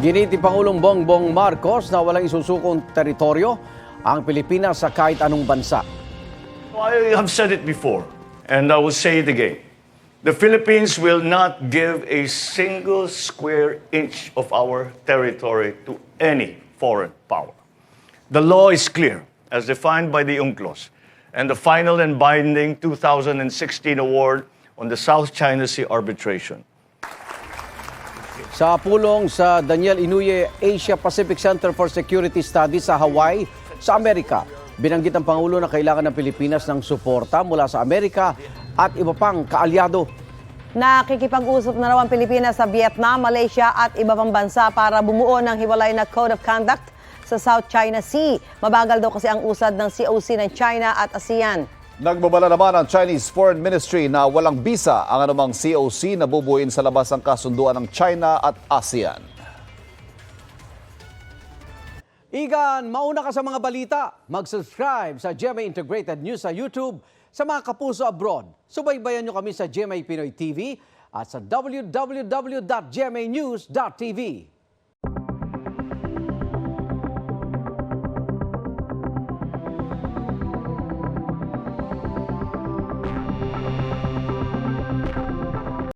Giniti Pangulong Bongbong Marcos na walang isusukong teritoryo ang Pilipinas sa kahit anong bansa. I have said it before, and I will say it again. The Philippines will not give a single square inch of our territory to any foreign power. The law is clear, as defined by the UNCLOS, and the final and binding 2016 award on the South China Sea arbitration. Sa pulong sa Daniel Inouye Asia Pacific Center for Security Studies sa Hawaii, sa Amerika, binanggit ng Pangulo na kailangan ng Pilipinas ng suporta mula sa Amerika at iba pang kaalyado. Nakikipag-usap na raw ang Pilipinas sa Vietnam, Malaysia at iba pang bansa para bumuo ng hiwalay na Code of Conduct sa South China Sea. Mabagal daw kasi ang usad ng COC ng China at ASEAN. Nagbabala naman ang Chinese Foreign Ministry na walang bisa ang anumang COC na bubuin sa labas ng kasunduan ng China at ASEAN. Igan, mauna ka sa mga balita. Mag-subscribe sa GMA Integrated News sa YouTube. Sa mga kapuso abroad, subaybayan nyo kami sa GMA Pinoy TV at sa www.gmanews.tv.